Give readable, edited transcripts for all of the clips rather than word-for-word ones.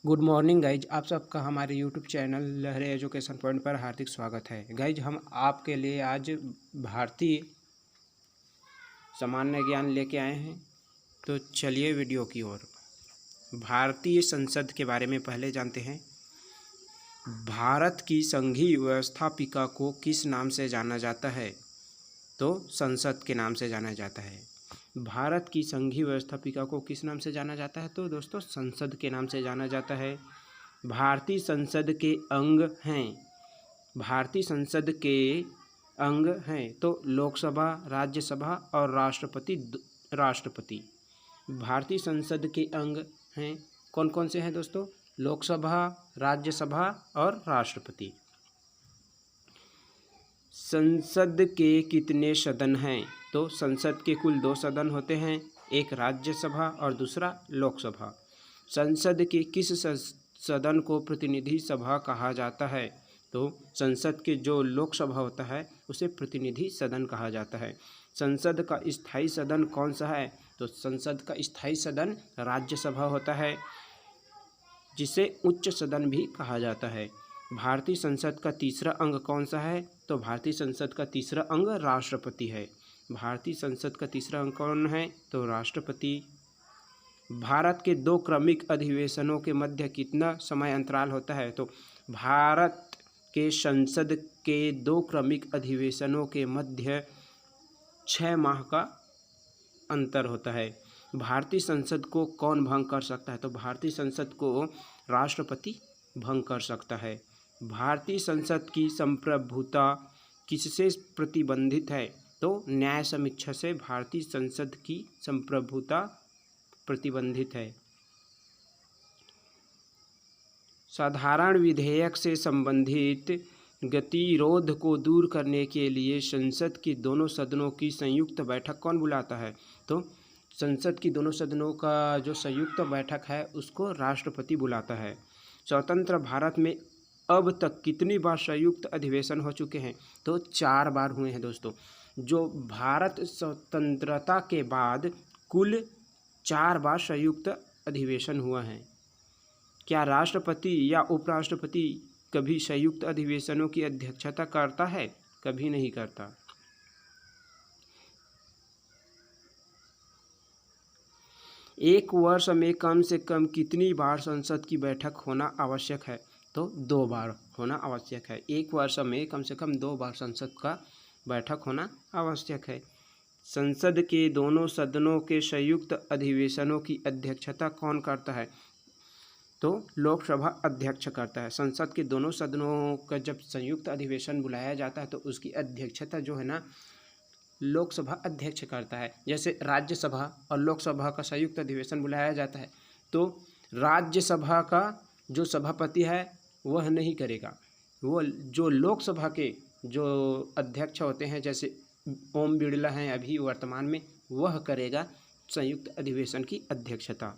Good morning guys, आप सबका हमारे यूट्यूब चैनल लहरे एजुकेशन पॉइंट पर हार्दिक स्वागत है। गाइज हम आपके लिए आज भारतीय सामान्य ज्ञान लेके आए हैं, तो चलिए वीडियो की ओर। भारतीय संसद के बारे में पहले जानते हैं। भारत की संघीय व्यवस्थापिका को किस नाम से जाना जाता है? तो संसद के नाम से जाना जाता है। भारत की संघीय व्यवस्थापिका को किस नाम से जाना जाता है? तो दोस्तों संसद के नाम से जाना जाता है। भारतीय संसद के अंग हैं, भारतीय संसद के अंग हैं तो लोकसभा, राज्यसभा और राष्ट्रपति। भारतीय संसद के अंग हैं, कौन कौन से हैं दोस्तों? लोकसभा, राज्यसभा और राष्ट्रपति। संसद के कितने सदन हैं? तो संसद के कुल 2 सदन होते हैं, एक राज्यसभा और दूसरा लोकसभा। संसद के किस सदन को प्रतिनिधि सभा कहा जाता है? तो संसद के जो लोकसभा होता है उसे प्रतिनिधि सदन कहा जाता है। संसद का स्थायी सदन कौन सा है? तो संसद का स्थायी सदन राज्यसभा होता है, जिसे उच्च सदन भी कहा जाता है। भारतीय संसद का तीसरा अंग कौन सा है? तो भारतीय संसद का तीसरा अंग राष्ट्रपति है। भारतीय संसद का तीसरा अंग कौन है? तो राष्ट्रपति। भारत के 2 क्रमिक अधिवेशनों के मध्य कितना समय अंतराल होता है? तो भारत के संसद के 2 क्रमिक अधिवेशनों के मध्य 6 माह का अंतर होता है। भारतीय संसद को कौन भंग कर सकता है? तो भारतीय संसद को राष्ट्रपति भंग कर सकता है। भारतीय संसद की संप्रभुता किससे प्रतिबंधित है? तो न्याय समीक्षा से भारतीय संसद की संप्रभुता प्रतिबंधित है। साधारण विधेयक से संबंधित गतिरोध को दूर करने के लिए संसद के दोनों सदनों की संयुक्त बैठक कौन बुलाता है? तो संसद की दोनों सदनों का जो संयुक्त बैठक है उसको राष्ट्रपति बुलाता है। स्वतंत्र भारत में अब तक कितनी बार संयुक्त अधिवेशन हो चुके हैं? तो 4 बार हुए हैं दोस्तों। जो भारत स्वतंत्रता के बाद कुल 4 बार संयुक्त अधिवेशन हुआ है। क्या राष्ट्रपति या उपराष्ट्रपति कभी संयुक्त अधिवेशनों की अध्यक्षता करता है? कभी नहीं करता। एक वर्ष में कम से कम कितनी बार संसद की बैठक होना आवश्यक है? तो 2 बार होना आवश्यक है। एक वर्ष में कम से कम 2 बार संसद का बैठक होना आवश्यक है। संसद के दोनों सदनों के संयुक्त अधिवेशनों की अध्यक्षता कौन करता है? तो लोकसभा अध्यक्ष करता है। संसद के दोनों सदनों का जब संयुक्त अधिवेशन बुलाया जाता है तो उसकी अध्यक्षता जो है ना लोकसभा अध्यक्ष करता है। जैसे राज्यसभा और लोकसभा का संयुक्त अधिवेशन बुलाया जाता है तो राज्यसभा का जो सभापति है वह नहीं करेगा, वो जो लोकसभा के जो अध्यक्ष होते हैं जैसे ओम बिड़ला हैं अभी वर्तमान में, वह करेगा संयुक्त अधिवेशन की अध्यक्षता।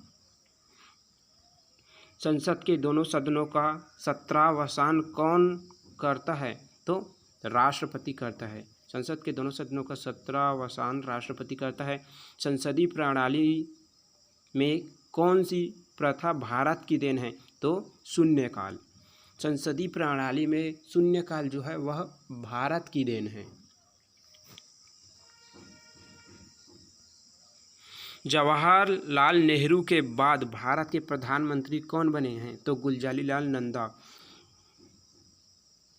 संसद के दोनों सदनों का सत्रावसान कौन करता है? तो राष्ट्रपति करता है। संसद के दोनों सदनों का सत्रावसान राष्ट्रपति करता है। संसदीय प्रणाली में कौन सी प्रथा भारत की देन है? तो शून्यकाल। संसदीय प्रणाली में शून्यकाल जो है वह भारत की देन है। जवाहरलाल नेहरू के बाद भारत के प्रधानमंत्री कौन बने हैं? तो गुलजारीलाल नंदा।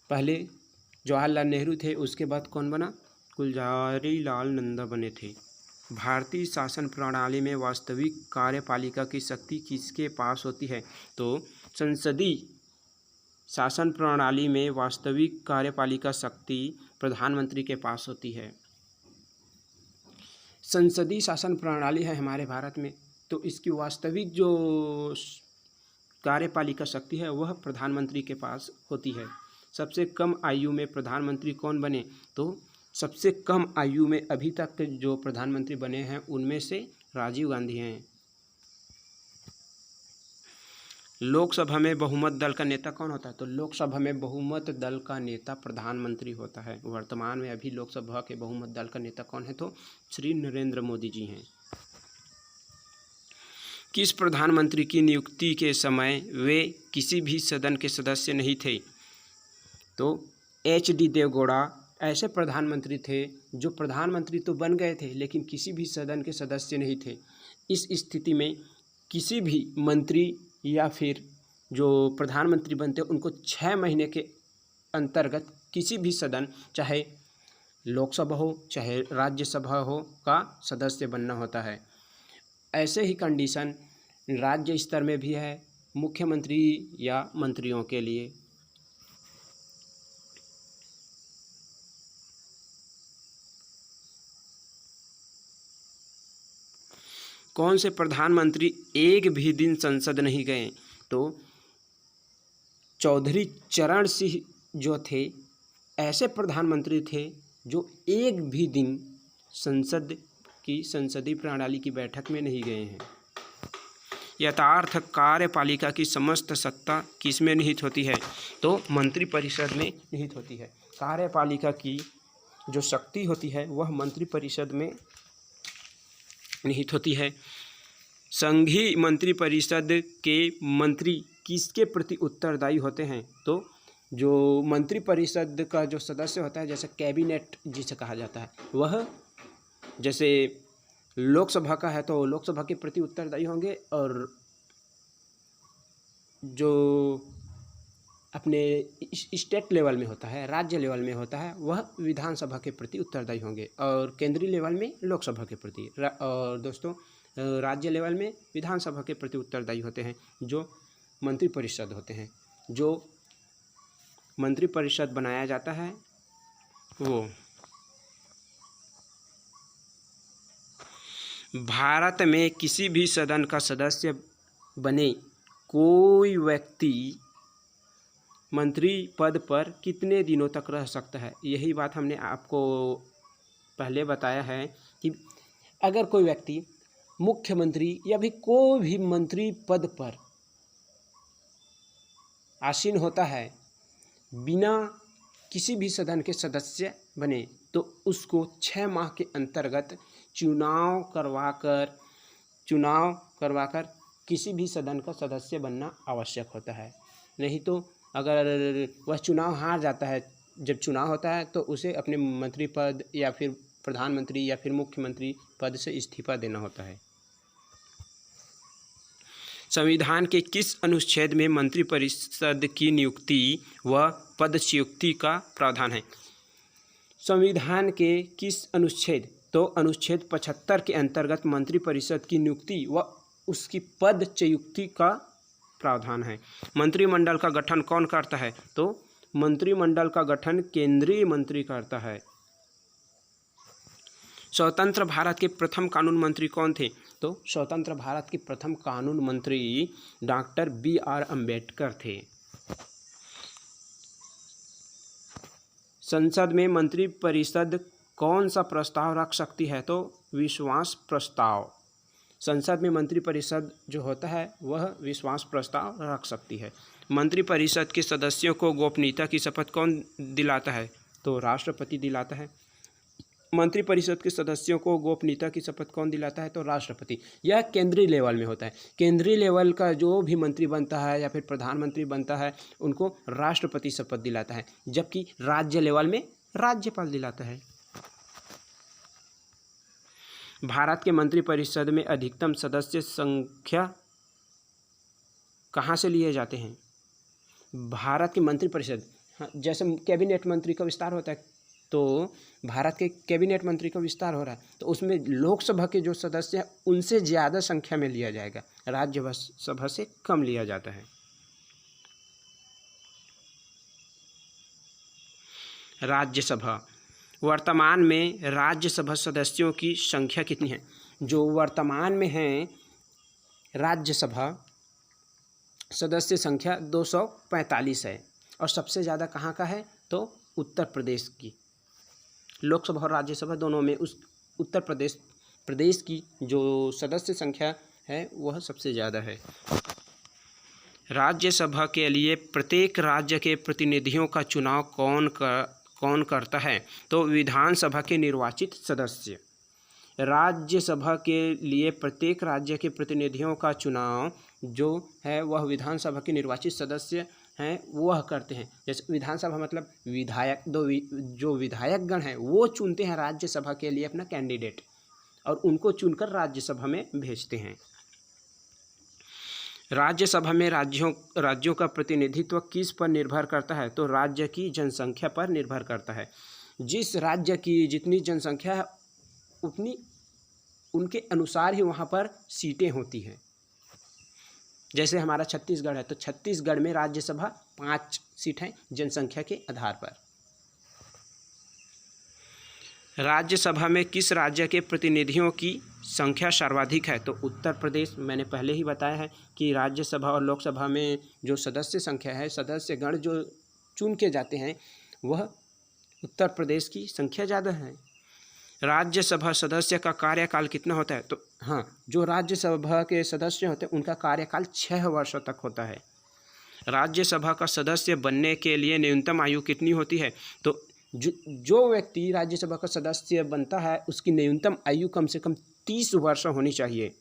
पहले जवाहरलाल नेहरू थे, उसके बाद कौन बना? गुलजारीलाल नंदा बने थे। भारतीय शासन प्रणाली में वास्तविक कार्यपालिका की शक्ति किसके पास होती है? तो संसदीय शासन प्रणाली में वास्तविक कार्यपालिका शक्ति प्रधानमंत्री के पास होती है। संसदीय शासन प्रणाली है हमारे भारत में, तो इसकी वास्तविक जो कार्यपालिका शक्ति है वह प्रधानमंत्री के पास होती है। सबसे कम आयु में प्रधानमंत्री कौन बने? तो सबसे कम आयु में अभी तक जो प्रधानमंत्री बने हैं उनमें से राजीव गांधी हैं। लोकसभा में बहुमत दल का नेता कौन होता है? तो लोकसभा में बहुमत दल का नेता प्रधानमंत्री होता है। वर्तमान में अभी लोकसभा के बहुमत दल का नेता कौन है? तो श्री नरेंद्र मोदी जी हैं। किस प्रधानमंत्री की नियुक्ति के समय वे किसी भी सदन के सदस्य नहीं थे? तो HD देवगौड़ा ऐसे प्रधानमंत्री थे जो प्रधानमंत्री तो बन गए थे लेकिन किसी भी सदन के सदस्य नहीं थे। इस स्थिति में किसी भी मंत्री या फिर जो प्रधानमंत्री बनते उनको 6 महीने के अंतर्गत किसी भी सदन, चाहे लोकसभा हो चाहे राज्यसभा हो, का सदस्य बनना होता है। ऐसे ही कंडीशन राज्य स्तर में भी है मुख्यमंत्री या मंत्रियों के लिए। कौन से प्रधानमंत्री एक भी दिन संसद नहीं गए? तो चौधरी चरण सिंह जो थे ऐसे प्रधानमंत्री थे जो एक भी दिन संसद की संसदीय प्रणाली की बैठक में नहीं गए हैं। यथार्थ कार्यपालिका की समस्त सत्ता किसमें निहित होती है? तो मंत्रिपरिषद में निहित होती है। कार्यपालिका की जो शक्ति होती है वह मंत्रिपरिषद में निहित होती है। संघीय मंत्रिपरिषद के मंत्री किसके प्रति उत्तरदायी होते हैं? तो जो मंत्रिपरिषद का जो सदस्य होता है, जैसे कैबिनेट जिसे कहा जाता है, वह जैसे लोकसभा का है तो लोकसभा के प्रति उत्तरदायी होंगे, और जो अपने स्टेट लेवल में होता है, राज्य लेवल में होता है, वह विधानसभा के प्रति उत्तरदायी होंगे, और केंद्रीय लेवल में लोकसभा के प्रति, और दोस्तों राज्य लेवल में विधानसभा के प्रति उत्तरदायी होते हैं जो मंत्रिपरिषद होते हैं। जो मंत्रिपरिषद बनाया जाता है वो भारत में किसी भी सदन का सदस्य बने कोई व्यक्ति मंत्री पद पर कितने दिनों तक रह सकता है? यही बात हमने आपको पहले बताया है कि अगर कोई व्यक्ति मुख्यमंत्री या भी कोई भी मंत्री पद पर आसीन होता है बिना किसी भी सदन के सदस्य बने, तो उसको 6 माह के अंतर्गत चुनाव करवाकर किसी भी सदन का सदस्य बनना आवश्यक होता है। नहीं तो अगर वह चुनाव हार जाता है, जब चुनाव होता है तो उसे अपने मंत्री पद या फिर प्रधानमंत्री या फिर मुख्यमंत्री पद से इस्तीफा देना होता है। संविधान के किस अनुच्छेद में मंत्रिपरिषद की नियुक्ति व पदच्युति का प्रावधान है? संविधान के किस अनुच्छेद? तो अनुच्छेद 75 के अंतर्गत मंत्रिपरिषद की नियुक्ति व उसकी पदच्युति का प्रावधान है। मंत्रिमंडल का गठन कौन करता है? तो मंत्रिमंडल का गठन केंद्रीय मंत्री करता है। स्वतंत्र भारत के प्रथम कानून मंत्री कौन थे? तो स्वतंत्र भारत के प्रथम कानून मंत्री डॉक्टर BR अम्बेडकर थे। संसद में मंत्रिपरिषद कौन सा प्रस्ताव रख सकती है? तो विश्वास प्रस्ताव। संसद में मंत्रिपरिषद जो होता है वह विश्वास प्रस्ताव रख सकती है। मंत्रिपरिषद के सदस्यों को गोपनीयता की शपथ कौन दिलाता है? तो राष्ट्रपति दिलाता है। मंत्रिपरिषद के सदस्यों को गोपनीयता की शपथ कौन दिलाता है? तो राष्ट्रपति। यह केंद्रीय लेवल में होता है। केंद्रीय लेवल का जो भी मंत्री बनता है या फिर प्रधानमंत्री बनता है उनको राष्ट्रपति शपथ दिलाता है, जबकि राज्य लेवल में राज्यपाल दिलाता है। भारत के मंत्रिपरिषद में अधिकतम सदस्य संख्या कहाँ से लिए जाते हैं? भारत के मंत्रिपरिषद, जैसे कैबिनेट मंत्री का विस्तार होता है, तो भारत के कैबिनेट मंत्री का विस्तार हो रहा है तो उसमें लोकसभा के जो सदस्य हैं उनसे ज़्यादा संख्या में लिया जाएगा, राज्यसभा से कम लिया जाता है। राज्यसभा। वर्तमान में राज्यसभा सदस्यों की संख्या कितनी है? जो वर्तमान में हैं राज्यसभा सदस्य संख्या 245 है, और सबसे ज़्यादा कहाँ का है? तो उत्तर प्रदेश की। लोकसभा और राज्यसभा दोनों में उस उत्तर प्रदेश की जो सदस्य संख्या है वह सबसे ज़्यादा है। राज्यसभा के लिए प्रत्येक राज्य के प्रतिनिधियों का चुनाव कौन करता है? तो विधानसभा के निर्वाचित सदस्य। राज्यसभा के लिए प्रत्येक राज्य के प्रतिनिधियों का चुनाव जो है वह विधानसभा के निर्वाचित सदस्य हैं वह करते हैं। जैसे विधानसभा मतलब विधायक, जो विधायकगण हैं वो चुनते हैं राज्यसभा के लिए अपना कैंडिडेट और उनको चुनकर राज्यसभा में भेजते हैं। राज्यसभा में राज्यों का प्रतिनिधित्व किस पर निर्भर करता है? तो राज्य की जनसंख्या पर निर्भर करता है। जिस राज्य की जितनी जनसंख्या है उतनी उनके अनुसार ही वहाँ पर सीटें होती हैं। जैसे हमारा छत्तीसगढ़ है तो छत्तीसगढ़ में राज्यसभा 5 सीट हैं जनसंख्या के आधार पर। राज्यसभा में किस राज्य के प्रतिनिधियों की संख्या सर्वाधिक है? तो उत्तर प्रदेश। मैंने पहले ही बताया है कि राज्यसभा और लोकसभा में जो सदस्य संख्या है, सदस्यगण जो चुन के जाते हैं वह उत्तर प्रदेश की संख्या ज़्यादा है। राज्यसभा सदस्य का कार्यकाल कितना होता है? तो हाँ, जो राज्यसभा के सदस्य होते हैं उनका कार्यकाल 6 वर्षों तक होता है। राज्यसभा का सदस्य बनने के लिए न्यूनतम आयु कितनी होती है? तो जो व्यक्ति राज्यसभा का सदस्य बनता है उसकी न्यूनतम आयु कम से कम 30 वर्ष होनी चाहिए।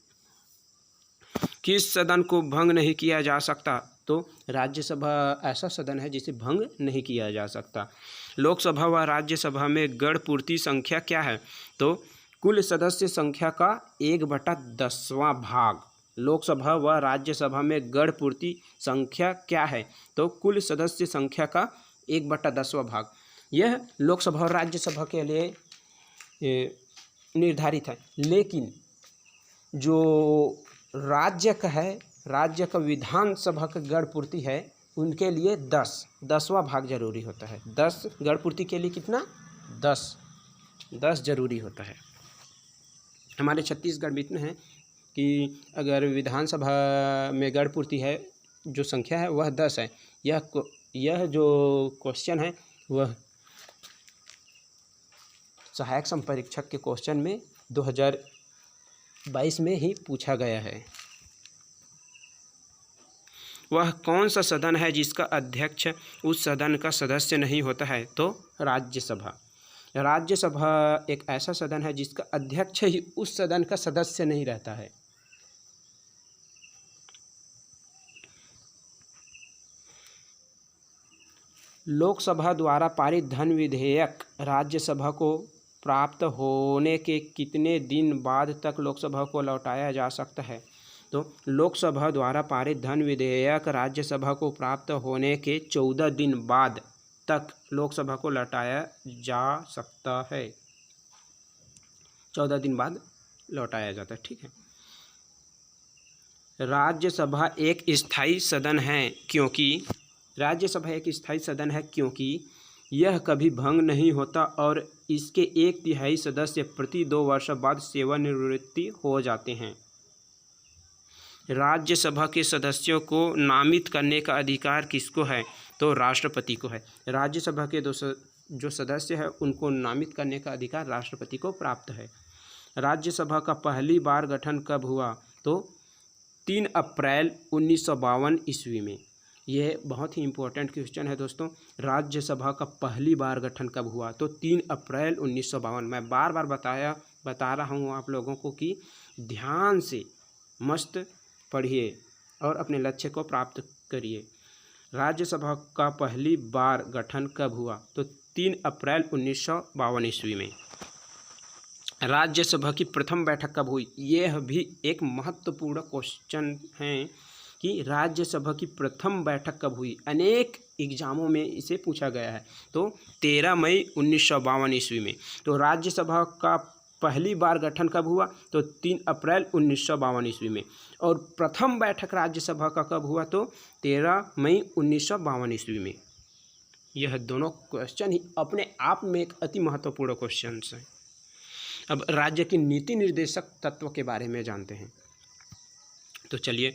किस सदन को भंग नहीं किया जा सकता? तो राज्यसभा ऐसा सदन है जिसे भंग नहीं किया जा सकता। लोकसभा व राज्यसभा में गण पूर्ति संख्या क्या है? तो कुल सदस्य संख्या का 1/10वां भाग। लोकसभा व राज्यसभा में गण पूर्ति संख्या क्या है? तो कुल सदस्य संख्या का 1/10वां भाग। यह लोकसभा और राज्यसभा के लिए निर्धारित है, लेकिन जो राज्य का विधानसभा का गण पूर्ति है उनके लिए 10वां भाग जरूरी होता है। 10 गण पूर्ति के लिए कितना? 10 जरूरी होता है। हमारे छत्तीसगढ़ में इतना है कि अगर विधानसभा में गण पूर्ति है जो संख्या है वह 10 है। यह जो क्वेश्चन है वह सहायक संपरीक्षक के क्वेश्चन में 2022 में ही पूछा गया है। वह कौन सा सदन है जिसका अध्यक्ष उस सदन का सदस्य नहीं होता है? तो राज्यसभा। राज्यसभा एक ऐसा सदन है जिसका अध्यक्ष ही उस सदन का सदस्य नहीं रहता है। लोकसभा द्वारा पारित धन विधेयक राज्यसभा को प्राप्त होने के कितने दिन बाद तक लोकसभा को लौटाया जा सकता है? तो लोकसभा द्वारा पारित धन विधेयक राज्यसभा को प्राप्त होने के 14 दिन बाद तक लोकसभा को लौटाया जा सकता है। 14 दिन बाद लौटाया जाता है, ठीक है। राज्यसभा एक स्थायी सदन है क्योंकि यह कभी भंग नहीं होता और इसके 1/3 सदस्य प्रति 2 वर्ष बाद सेवानिवृत्ति हो जाते हैं। राज्यसभा के सदस्यों को नामित करने का अधिकार किसको है? तो राष्ट्रपति को है। राज्यसभा के जो सदस्य हैं उनको नामित करने का अधिकार राष्ट्रपति को प्राप्त है। राज्यसभा का पहली बार गठन कब हुआ? तो 3 अप्रैल 1952 ईस्वी में। यह बहुत ही इम्पोर्टेंट क्वेश्चन है दोस्तों। राज्यसभा का पहली बार गठन कब हुआ? तो 3 अप्रैल 1952। मैं बार बार बता रहा हूँ आप लोगों को कि ध्यान से मस्त पढ़िए और अपने लक्ष्य को प्राप्त करिए। राज्यसभा का पहली बार गठन कब हुआ? तो 3 अप्रैल 1952 ईस्वी में। राज्यसभा की प्रथम बैठक कब हुई? यह भी एक महत्वपूर्ण क्वेश्चन है कि राज्यसभा की प्रथम बैठक कब हुई। अनेक एग्जामों में इसे पूछा गया है। तो 13 मई 1952 ईस्वी में। तो राज्यसभा का पहली बार गठन कब हुआ? तो 3 अप्रैल 1952 ईस्वी में। और प्रथम बैठक राज्यसभा का कब हुआ? तो 13 मई 1952 ईस्वी में। यह दोनों क्वेश्चन ही अपने आप में एक अति महत्वपूर्ण क्वेश्चन हैं। अब राज्य की नीति निर्देशक तत्व के बारे में जानते हैं। तो चलिए,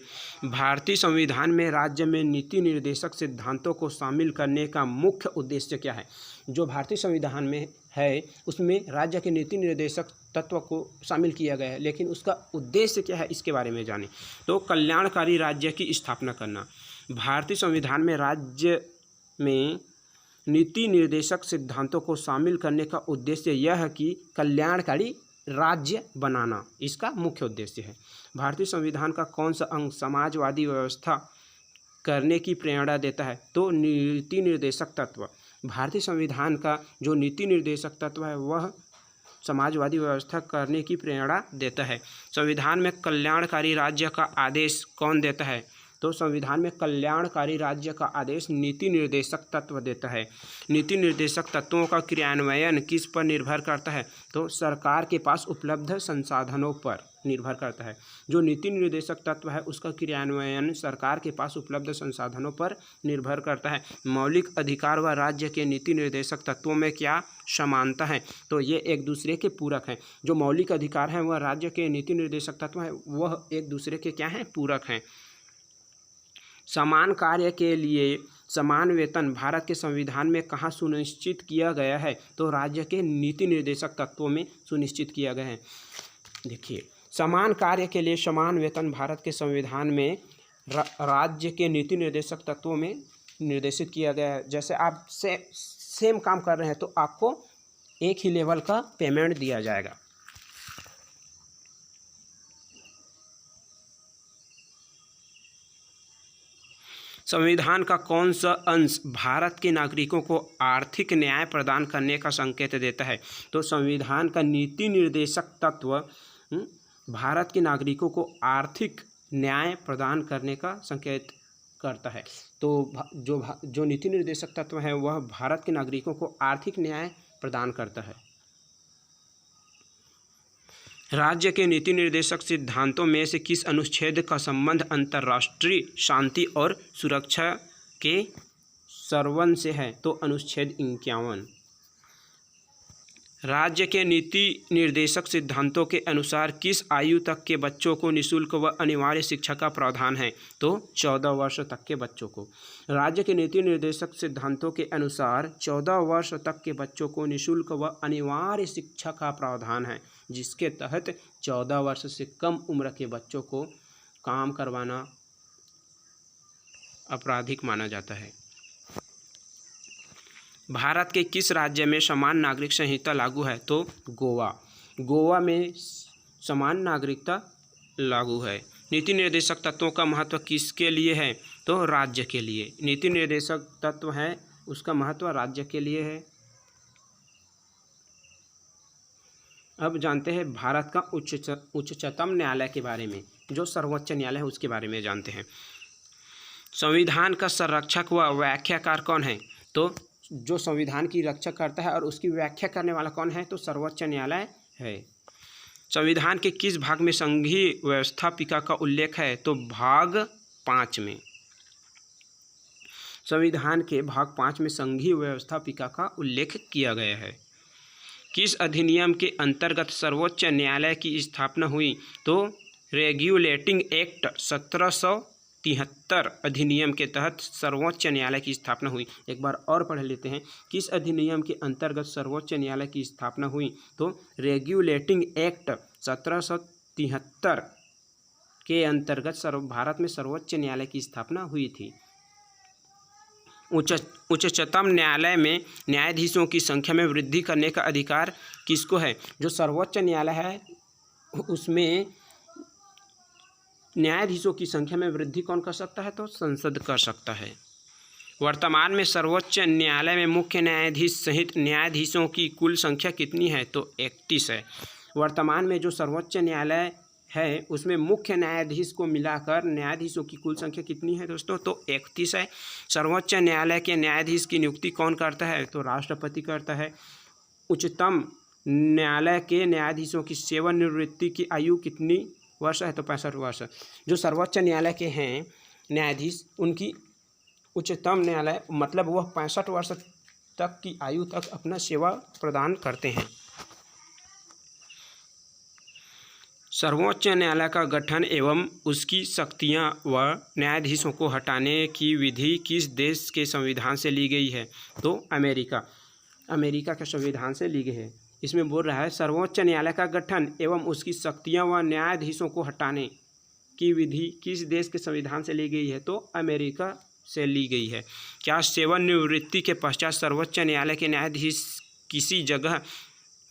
भारतीय संविधान में राज्य में नीति निर्देशक सिद्धांतों को शामिल करने का मुख्य उद्देश्य क्या है? जो भारतीय संविधान में है उसमें राज्य के नीति निर्देशक तत्व को शामिल किया गया है, लेकिन उसका उद्देश्य क्या है इसके बारे में जानें। तो कल्याणकारी राज्य की स्थापना करना। भारतीय संविधान में राज्य में नीति निर्देशक सिद्धांतों को शामिल करने का उद्देश्य यह है कि कल्याणकारी राज्य बनाना इसका मुख्य उद्देश्य है। भारतीय संविधान का कौन सा अंग समाजवादी व्यवस्था करने की प्रेरणा देता है? तो नीति निर्देशक तत्व। भारतीय संविधान का जो नीति निर्देशक तत्व है वह समाजवादी व्यवस्था करने की प्रेरणा देता है। संविधान में कल्याणकारी राज्य का आदेश कौन देता है? तो संविधान में कल्याणकारी राज्य का आदेश नीति निर्देशक तत्व देता है। नीति निर्देशक तत्वों का क्रियान्वयन किस पर निर्भर करता है? तो सरकार के पास उपलब्ध संसाधनों पर निर्भर करता है। जो नीति निर्देशक तत्व है उसका क्रियान्वयन सरकार के पास उपलब्ध संसाधनों पर निर्भर करता है। मौलिक अधिकार व राज्य के नीति निर्देशक तत्वों में क्या समानता है? तो ये एक दूसरे के पूरक हैं। जो मौलिक अधिकार हैं वह राज्य के नीति निर्देशक तत्व हैं वह एक दूसरे के क्या हैं? पूरक हैं। समान कार्य के लिए समान वेतन भारत के संविधान में कहाँ सुनिश्चित किया गया है? तो राज्य के नीति निर्देशक तत्वों में सुनिश्चित किया गया है। देखिए, समान कार्य के लिए समान वेतन भारत के संविधान में राज्य के नीति निर्देशक तत्वों में निर्देशित किया गया है। जैसे आप सेम काम कर रहे हैं तो आपको एक ही लेवल का पेमेंट दिया जाएगा। संविधान का कौन सा अंश भारत के नागरिकों को आर्थिक न्याय प्रदान करने का संकेत देता है? तो संविधान का नीति निर्देशक तत्व भारत के नागरिकों को आर्थिक न्याय प्रदान करने का संकेत करता है। तो जो नीति निर्देशक तत्व है वह भारत के नागरिकों को आर्थिक न्याय प्रदान करता है। राज्य के नीति निर्देशक सिद्धांतों में से किस अनुच्छेद का संबंध अंतर्राष्ट्रीय शांति और सुरक्षा के सर्वन से है? तो अनुच्छेद 51। राज्य के नीति निर्देशक सिद्धांतों के अनुसार किस आयु तक के बच्चों को निःशुल्क व अनिवार्य शिक्षा का प्रावधान है? तो 14 वर्ष तक के बच्चों को। राज्य के नीति निर्देशक सिद्धांतों के अनुसार 14 वर्ष तक के बच्चों को निःशुल्क व अनिवार्य शिक्षा का प्रावधान है, जिसके तहत 14 वर्ष से कम उम्र के बच्चों को काम करवाना आपराधिक माना जाता है। भारत के किस राज्य में समान नागरिक संहिता लागू है? तो गोवा। गोवा में समान नागरिकता लागू है। नीति निर्देशक तत्वों का महत्व किसके लिए है? तो राज्य के लिए। नीति निर्देशक तत्व है उसका महत्व राज्य के लिए है। अब जानते हैं भारत का उच्चतम न्यायालय के बारे में, जो सर्वोच्च न्यायालय है उसके बारे में जानते हैं। संविधान का संरक्षक व व्याख्याकार कौन है? तो जो संविधान की रक्षा करता है और उसकी व्याख्या करने वाला कौन है? तो सर्वोच्च न्यायालय है। संविधान के किस भाग में संघीय व्यवस्थापिका का उल्लेख है? तो भाग 5 में। संविधान के भाग 5 में संघीय व्यवस्थापिका का उल्लेख किया गया है। किस अधिनियम के अंतर्गत सर्वोच्च न्यायालय की स्थापना हुई? तो रेगुलेटिंग एक्ट 1773 अधिनियम के तहत सर्वोच्च न्यायालय की स्थापना हुई। एक बार और पढ़ लेते हैं। किस अधिनियम के अंतर्गत सर्वोच्च न्यायालय की स्थापना हुई? तो रेगुलेटिंग एक्ट 1773 के अंतर्गत भारत में सर्वोच्च न्यायालय की स्थापना हुई थी। उच्चतम न्यायालय में न्यायाधीशों की संख्या में वृद्धि करने का अधिकार किसको है? जो सर्वोच्च न्यायालय है उसमें न्यायाधीशों की संख्या में वृद्धि कौन कर सकता है? तो संसद कर सकता है। वर्तमान में सर्वोच्च न्यायालय में मुख्य न्यायाधीश सहित न्यायाधीशों की कुल संख्या कितनी है? तो 31 है। वर्तमान में जो सर्वोच्च न्यायालय है उसमें मुख्य न्यायाधीश को मिलाकर न्यायाधीशों की कुल संख्या कितनी है दोस्तों? तो 31 है। सर्वोच्च न्यायालय के न्यायाधीश की नियुक्ति कौन करता है? तो राष्ट्रपति करता है। उच्चतम न्यायालय के न्यायाधीशों की सेवानिवृत्ति की आयु कितनी वर्ष है? तो 65 वर्ष। जो सर्वोच्च न्यायालय के हैं न्यायाधीश उनकी उच्चतम न्यायालय मतलब वह 65 वर्ष तक की आयु तक अपना सेवा प्रदान करते हैं। सर्वोच्च न्यायालय का गठन एवं उसकी शक्तियां व न्यायाधीशों को हटाने की विधि किस देश के संविधान से ली गई है? तो अमेरिका के संविधान से ली गई है। इसमें बोल रहा है सर्वोच्च न्यायालय का गठन एवं उसकी शक्तियां व न्यायाधीशों को हटाने की विधि किस देश के संविधान से ली गई है? तो अमेरिका से ली गई है। क्या सेवानिवृत्ति के पश्चात सर्वोच्च न्यायालय के न्यायाधीश किसी जगह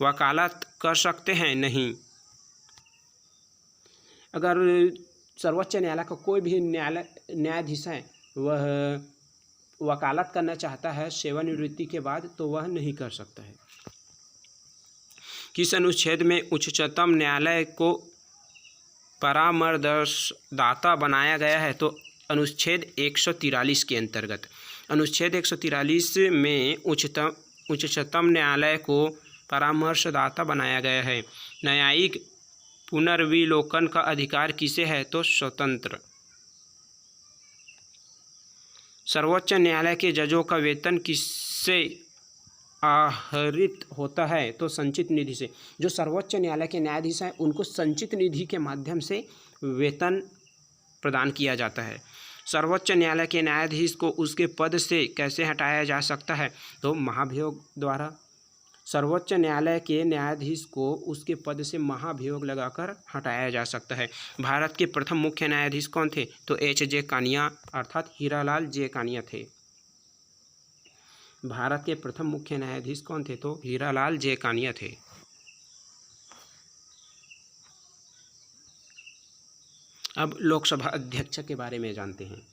वकालत कर सकते हैं? नहीं। अगर सर्वोच्च न्यायालय का कोई भी न्यायाधीश है वह वकालत करना चाहता है सेवानिवृत्ति के बाद तो वह नहीं कर सकता है। किस अनुच्छेद में उच्चतम न्यायालय को परामर्शदाता बनाया गया है? तो अनुच्छेद 143 के अंतर्गत। अनुच्छेद 143 में उच्चतम न्यायालय को परामर्शदाता बनाया गया है। न्यायिक पुनर्विलोकन का अधिकार किसे है? तो स्वतंत्र। सर्वोच्च न्यायालय के जजों का वेतन किससे आहरित होता है? तो संचित निधि से। जो सर्वोच्च न्यायालय के न्यायाधीश हैं उनको संचित निधि के माध्यम से वेतन प्रदान किया जाता है। सर्वोच्च न्यायालय के न्यायाधीश को उसके पद से कैसे हटाया जा सकता है? तो महाभियोग द्वारा। सर्वोच्च न्यायालय के न्यायाधीश को उसके पद से महाभियोग लगाकर हटाया जा सकता है। भारत के प्रथम मुख्य न्यायाधीश कौन थे? तो H.J. कानिया अर्थात हीरालाल जे कानिया थे। भारत के प्रथम मुख्य न्यायाधीश कौन थे? तो हीरालाल जे कानिया थे। अब लोकसभा अध्यक्ष के बारे में जानते हैं।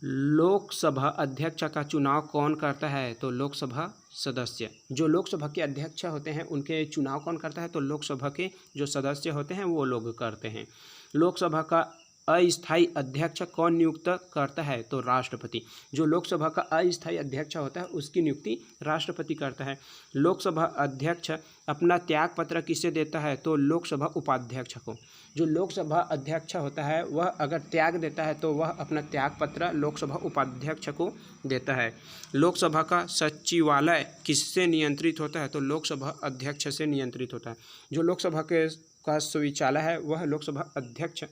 लोकसभा अध्यक्ष का चुनाव कौन करता है? तो लोकसभा सदस्य। जो लोकसभा के अध्यक्ष होते हैं उनके चुनाव कौन करता है? तो लोकसभा के जो सदस्य होते हैं वो लोग करते हैं। लोकसभा का अस्थायी अध्यक्ष कौन नियुक्त करता है? तो राष्ट्रपति। जो लोकसभा का अस्थायी अध्यक्ष होता है उसकी नियुक्ति राष्ट्रपति करता है। लोकसभा अध्यक्ष अपना त्याग पत्र किसे देता है? तो लोकसभा उपाध्यक्ष को। जो लोकसभा अध्यक्ष होता है वह अगर त्याग देता है तो वह अपना त्याग पत्र लोकसभा उपाध्यक्ष को देता है। लोकसभा का सचिवालय किससे नियंत्रित होता है? तो लोकसभा अध्यक्ष से नियंत्रित होता है। जो लोकसभा का शौचालय है वह लोकसभा अध्यक्ष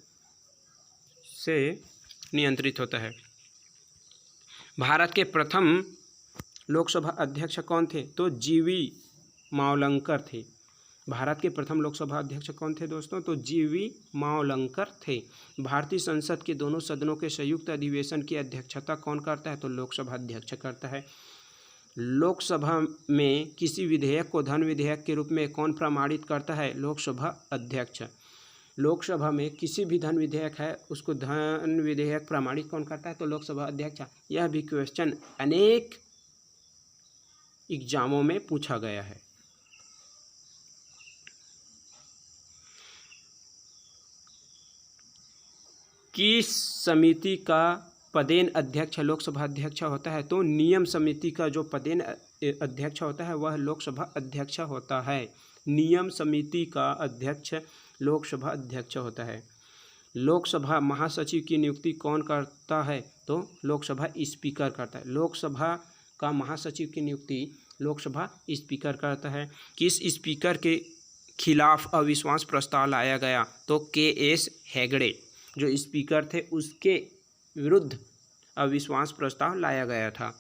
से नियंत्रित होता है। भारत के प्रथम लोकसभा अध्यक्ष कौन थे? तो जीवी मावलंकर थे। भारत के प्रथम लोकसभा अध्यक्ष कौन थे दोस्तों? तो जीवी मावलंकर थे। भारतीय संसद के दोनों सदनों के संयुक्त अधिवेशन की अध्यक्षता कौन करता है? तो लोकसभा अध्यक्ष करता है। लोकसभा में किसी विधेयक को धन विधेयक के रूप में कौन प्रमाणित करता है? लोकसभा अध्यक्ष। लोकसभा में किसी भी धन विधेयक है उसको धन विधेयक प्रमाणित कौन करता है? तो लोकसभा अध्यक्ष। यह भी क्वेश्चन अनेक एग्जामों में पूछा गया है। किस समिति का पदेन अध्यक्ष लोकसभा अध्यक्ष होता है? तो नियम समिति का जो पदेन अध्यक्ष होता है वह लोकसभा अध्यक्ष होता है। नियम समिति का अध्यक्ष लोकसभा अध्यक्ष होता है। लोकसभा महासचिव की नियुक्ति कौन करता है? तो लोकसभा स्पीकर करता है। लोकसभा का महासचिव की नियुक्ति लोकसभा स्पीकर करता है। किस स्पीकर के खिलाफ अविश्वास प्रस्ताव लाया गया? तो K.S. हेगड़े जो स्पीकर थे उसके विरुद्ध अविश्वास प्रस्ताव लाया गया था।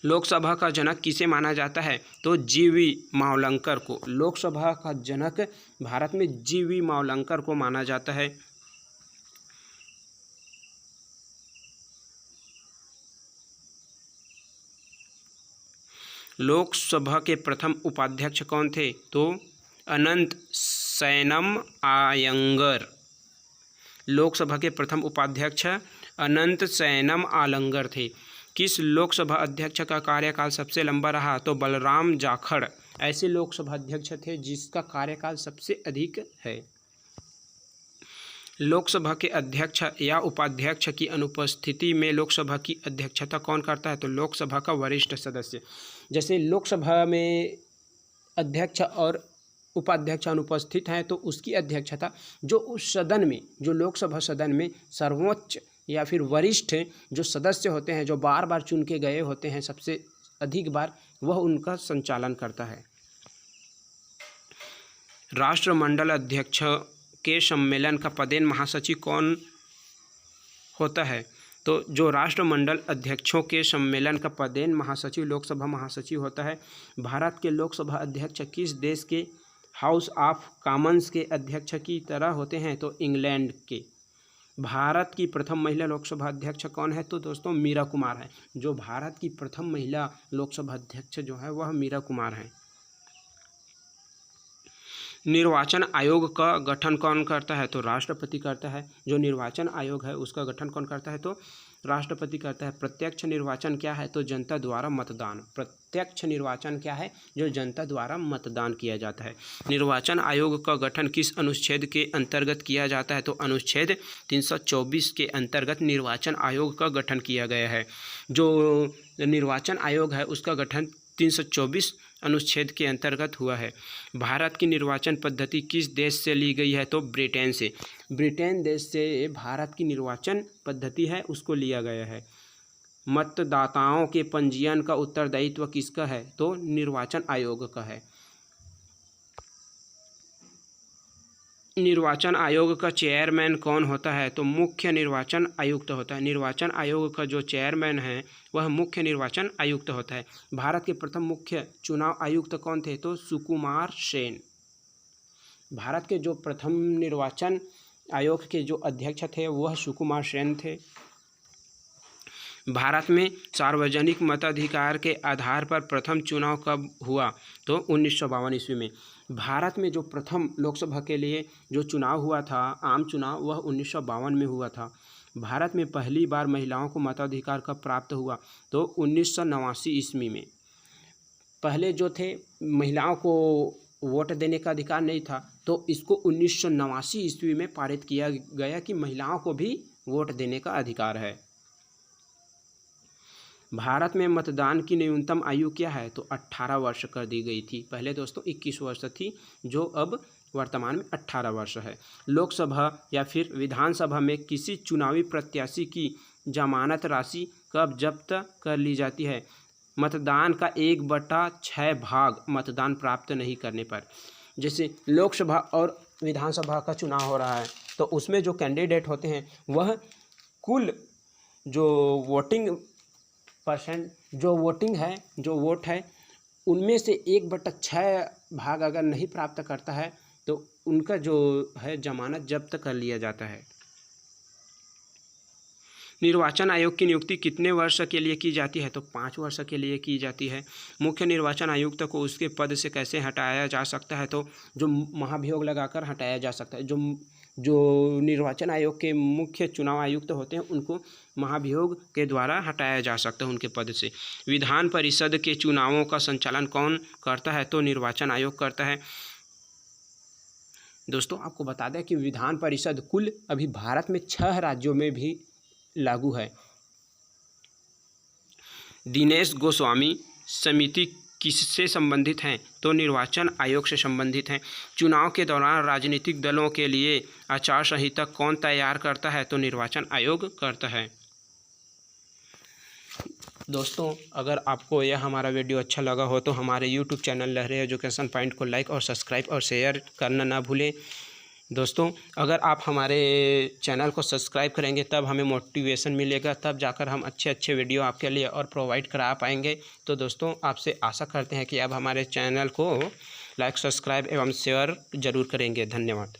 लोकसभा का जनक किसे माना जाता है? तो जीवी मावलंकर को। लोकसभा का जनक भारत में जीवी मावलंकर को माना जाता है। लोकसभा के प्रथम उपाध्यक्ष कौन थे? तो अनंत सैनम आयंगर। लोकसभा के प्रथम उपाध्यक्ष अनंत सैनम आलंगर थे। किस लोकसभा अध्यक्ष का कार्यकाल सबसे लंबा रहा? तो बलराम जाखड़ ऐसे लोकसभा अध्यक्ष थे जिसका कार्यकाल सबसे अधिक है। लोकसभा के अध्यक्ष या उपाध्यक्ष की अनुपस्थिति में लोकसभा की अध्यक्षता कौन करता है? तो लोकसभा का वरिष्ठ सदस्य। जैसे लोकसभा में अध्यक्ष और उपाध्यक्ष अनुपस्थित हैं तो उसकी अध्यक्षता जो उस सदन में, जो लोकसभा सदन में सर्वोच्च या फिर वरिष्ठ जो सदस्य होते हैं, जो बार बार चुन के गए होते हैं सबसे अधिक बार, वह उनका संचालन करता है। राष्ट्रमंडल अध्यक्ष के सम्मेलन का पदेन महासचिव कौन होता है? तो जो राष्ट्रमंडल अध्यक्षों के सम्मेलन का पदेन महासचिव लोकसभा महासचिव होता है। भारत के लोकसभा अध्यक्ष किस देश के हाउस ऑफ कॉमन्स के अध्यक्ष की तरह होते हैं? तो इंग्लैंड के। भारत की प्रथम महिला लोकसभा अध्यक्ष कौन है? तो दोस्तों मीरा कुमार है। जो भारत की प्रथम महिला लोकसभा अध्यक्ष जो है वह मीरा कुमार है। निर्वाचन आयोग का गठन कौन करता है? तो राष्ट्रपति करता है। जो निर्वाचन आयोग है उसका गठन कौन करता है? तो राष्ट्रपति करता है। प्रत्यक्ष निर्वाचन क्या है? तो जनता द्वारा मतदान। प्रत्यक्ष निर्वाचन क्या है? जो जनता द्वारा मतदान किया जाता है। निर्वाचन आयोग का गठन किस अनुच्छेद के अंतर्गत किया जाता है? तो अनुच्छेद 324 के अंतर्गत निर्वाचन आयोग का गठन किया गया है। जो निर्वाचन आयोग है उसका गठन 324 अनुच्छेद के अंतर्गत हुआ है। भारत की निर्वाचन पद्धति किस देश से ली गई है? तो ब्रिटेन से। ब्रिटेन देश से भारत की निर्वाचन पद्धति है उसको लिया गया है। मतदाताओं के पंजीयन का उत्तरदायित्व किसका है? तो निर्वाचन आयोग का है। निर्वाचन आयोग का चेयरमैन कौन होता है? तो मुख्य निर्वाचन आयुक्त होता है। निर्वाचन आयोग का जो चेयरमैन है वह मुख्य निर्वाचन आयुक्त होता है। भारत के प्रथम मुख्य चुनाव आयुक्त कौन थे? तो सुकुमार सेन। भारत के जो प्रथम निर्वाचन आयोग के जो अध्यक्ष थे वह सुकुमार सेन थे। भारत में सार्वजनिक मताधिकार के आधार पर प्रथम चुनाव कब हुआ? तो 1952 ईस्वी में। भारत में जो प्रथम लोकसभा के लिए जो चुनाव हुआ था, आम चुनाव, वह 1952 में हुआ था। भारत में पहली बार महिलाओं को मताधिकार कब प्राप्त हुआ? तो 1989 ईस्वी में। पहले जो थे महिलाओं को वोट देने का अधिकार नहीं था, तो इसको 1989 ईस्वी में पारित किया गया कि महिलाओं को भी वोट देने का अधिकार है। भारत में मतदान की न्यूनतम आयु क्या है? तो 18 वर्ष कर दी गई थी। पहले दोस्तों 21 वर्ष थी, जो अब वर्तमान में 18 वर्ष है। लोकसभा या फिर विधानसभा में किसी चुनावी प्रत्याशी की जमानत राशि कब जब्त कर ली जाती है? मतदान का 1/6 भाग मतदान प्राप्त नहीं करने पर। जैसे लोकसभा और विधानसभा का चुनाव हो रहा है, तो उसमें जो कैंडिडेट होते हैं वह कुल जो वोट है उनमें से 1/6 भाग अगर नहीं प्राप्त करता है तो उनका जो है जमानत जब्त कर लिया जाता है। निर्वाचन आयोग की नियुक्ति कितने वर्ष के लिए की जाती है? तो 5 वर्ष के लिए की जाती है। मुख्य निर्वाचन आयुक्त को उसके पद से कैसे हटाया जा सकता है? तो जो महाभियोग लगाकर हटाया जा सकता है। जो निर्वाचन आयोग के मुख्य चुनाव आयुक्त होते हैं उनको महाभियोग के द्वारा हटाया जा सकता है उनके पद से। विधान परिषद के चुनावों का संचालन कौन करता है? तो निर्वाचन आयोग करता है। दोस्तों आपको बता दें कि विधान परिषद कुल अभी भारत में 6 राज्यों में भी लागू है। दिनेश गोस्वामी समिति किससे संबंधित हैं? तो निर्वाचन आयोग से संबंधित हैं। चुनाव के दौरान राजनीतिक दलों के लिए आचार संहिता कौन तैयार करता है? तो निर्वाचन आयोग करता है। दोस्तों अगर आपको यह हमारा वीडियो अच्छा लगा हो तो हमारे YouTube चैनल लहरे एजुकेशन पॉइंट को लाइक और सब्सक्राइब और शेयर करना ना भूलें। दोस्तों अगर आप हमारे चैनल को सब्सक्राइब करेंगे तब हमें मोटिवेशन मिलेगा, तब जाकर हम अच्छे वीडियो आपके लिए और प्रोवाइड करा पाएंगे। तो दोस्तों आपसे आशा करते हैं कि आप हमारे चैनल को लाइक, सब्सक्राइब एवं शेयर ज़रूर करेंगे। धन्यवाद।